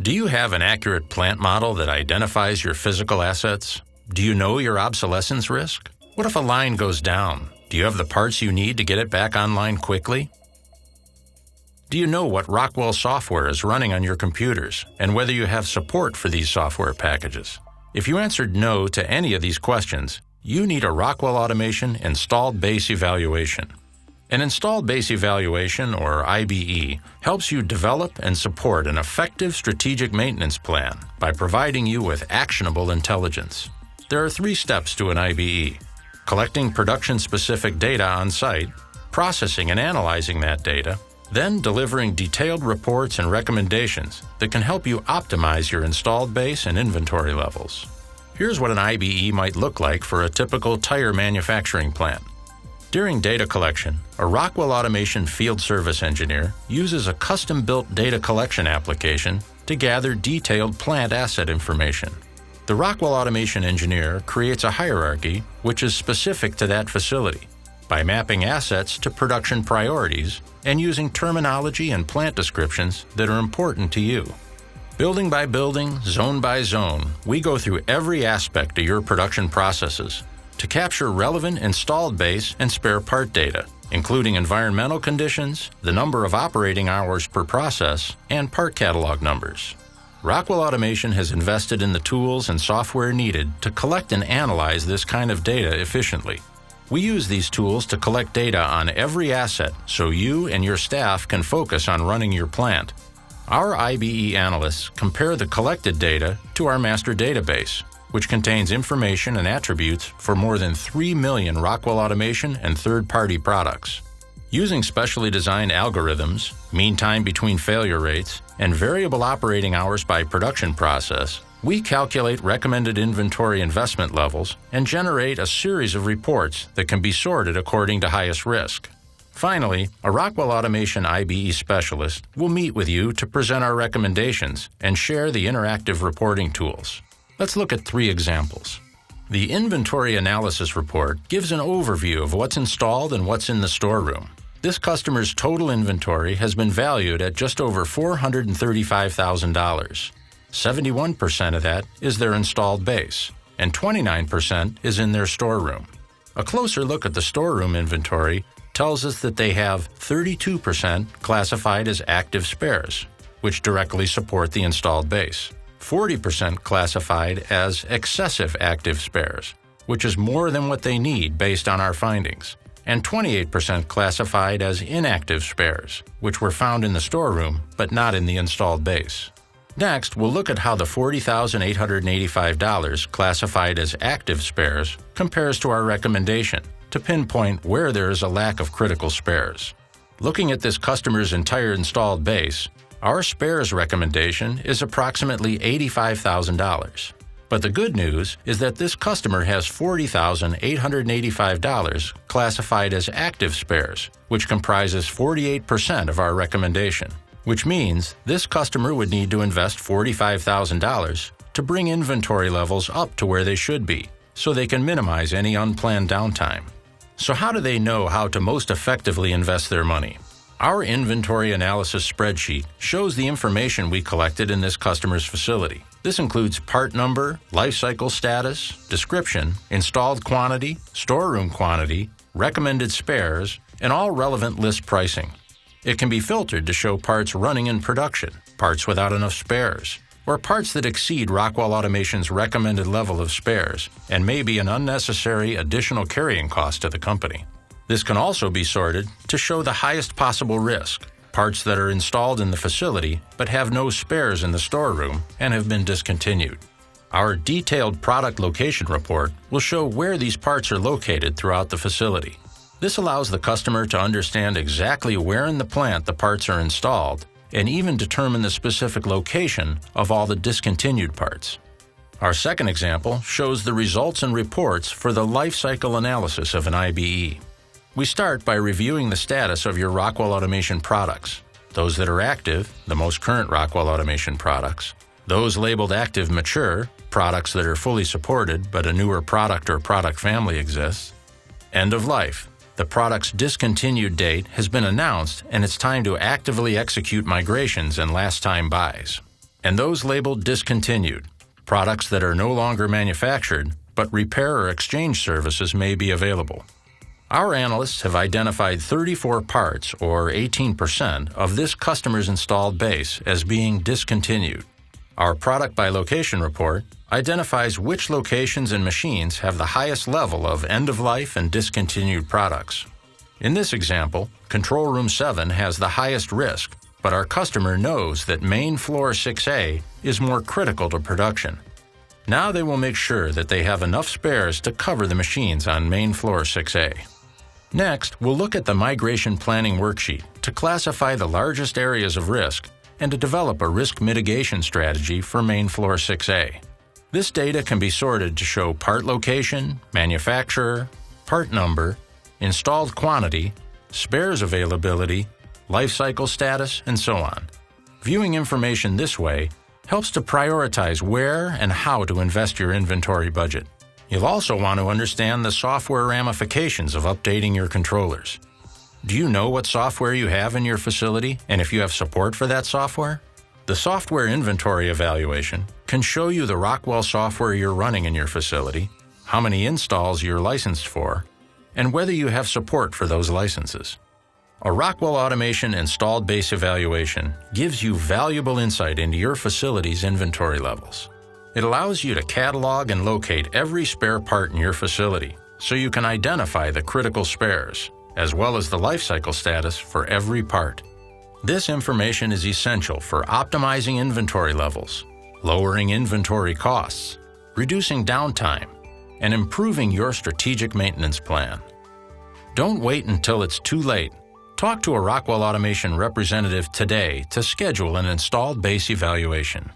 Do you have an accurate plant model that identifies your physical assets? Do you know your obsolescence risk? What if a line goes down? Do you have the parts you need to get it back online quickly? Do you know what Rockwell software is running on your computers and whether you have support for these software packages? If you answered no to any of these questions, you need a Rockwell Automation Installed Base Evaluation. An Installed Base Evaluation, or IBE, helps you develop and support an effective strategic maintenance plan by providing you with actionable intelligence. There are 3 steps to an IBE: collecting production-specific data on site, processing and analyzing that data, then delivering detailed reports and recommendations that can help you optimize your installed base and inventory levels. Here's what an IBE might look like for a typical tire manufacturing plant. During data collection, a Rockwell Automation field service engineer uses a custom-built data collection application to gather detailed plant asset information. The Rockwell Automation engineer creates a hierarchy which is specific to that facility by mapping assets to production priorities and using terminology and plant descriptions that are important to you. Building by building, zone by zone, we go through every aspect of your production processes to capture relevant installed base and spare part data, including environmental conditions, the number of operating hours per process, and part catalog numbers. Rockwell Automation has invested in the tools and software needed to collect and analyze this kind of data efficiently. We use these tools to collect data on every asset so you and your staff can focus on running your plant. Our IBE analysts compare the collected data to our master database, which contains information and attributes for more than 3 million Rockwell Automation and third-party products. Using specially designed algorithms, mean time between failure rates, and variable operating hours by production process, we calculate recommended inventory investment levels and generate a series of reports that can be sorted according to highest risk. Finally, a Rockwell Automation IBE specialist will meet with you to present our recommendations and share the interactive reporting tools. Let's look at 3 examples. The Inventory Analysis Report gives an overview of what's installed and what's in the storeroom. This customer's total inventory has been valued at just over $435,000. 71% of that is their installed base, and 29% is in their storeroom. A closer look at the storeroom inventory tells us that they have 32% classified as active spares, which directly support the installed base, 40% classified as excessive active spares, which is more than what they need based on our findings, and 28% classified as inactive spares, which were found in the storeroom but not in the installed base. Next, we'll look at how the $40,885 classified as active spares compares to our recommendation to pinpoint where there is a lack of critical spares. Looking at this customer's entire installed base, our spares recommendation is approximately $85,000. But the good news is that this customer has $40,885 classified as active spares, which comprises 48% of our recommendation, which means this customer would need to invest $45,000 to bring inventory levels up to where they should be, so they can minimize any unplanned downtime. So how do they know how to most effectively invest their money? Our inventory analysis spreadsheet shows the information we collected in this customer's facility. This includes part number, life cycle status, description, installed quantity, storeroom quantity, recommended spares, and all relevant list pricing. It can be filtered to show parts running in production, parts without enough spares, or parts that exceed Rockwell Automation's recommended level of spares and may be an unnecessary additional carrying cost to the company. This can also be sorted to show the highest possible risk, parts that are installed in the facility but have no spares in the storeroom and have been discontinued. Our detailed product location report will show where these parts are located throughout the facility. This allows the customer to understand exactly where in the plant the parts are installed and even determine the specific location of all the discontinued parts. Our second example shows the results and reports for the life cycle analysis of an IBE. We start by reviewing the status of your Rockwell Automation products, those that are active, the most current Rockwell Automation products, those labeled active mature, products that are fully supported but a newer product or product family exists, end of life. The product's discontinued date has been announced and it's time to actively execute migrations and last-time buys. and those labeled discontinued, products that are no longer manufactured, but repair or exchange services may be available. Our analysts have identified 34 parts, or 18%, of this customer's installed base as being discontinued. Our product by location report identifies which locations and machines have the highest level of end-of-life and discontinued products. In this example, Control Room 7 has the highest risk, but our customer knows that main floor 6A is more critical to production. Now they will make sure that they have enough spares to cover the machines on main floor 6A. Next, we'll look at the migration planning worksheet to classify the largest areas of risk and to develop a risk mitigation strategy for main floor 6A. This data can be sorted to show part location, manufacturer, part number, installed quantity, spares availability, life cycle status, and so on. Viewing information this way helps to prioritize where and how to invest your inventory budget. You'll also want to understand the software ramifications of updating your controllers. Do you know what software you have in your facility and if you have support for that software? The software inventory evaluation can show you the Rockwell software you're running in your facility, how many installs you're licensed for, and whether you have support for those licenses. A Rockwell Automation installed base evaluation gives you valuable insight into your facility's inventory levels. It allows you to catalog and locate every spare part in your facility so you can identify the critical spares, as well as the life cycle status for every part. This information is essential for optimizing inventory levels, lowering inventory costs, reducing downtime, and improving your strategic maintenance plan. Don't wait until it's too late. Talk to a Rockwell Automation representative today to schedule an installed base evaluation.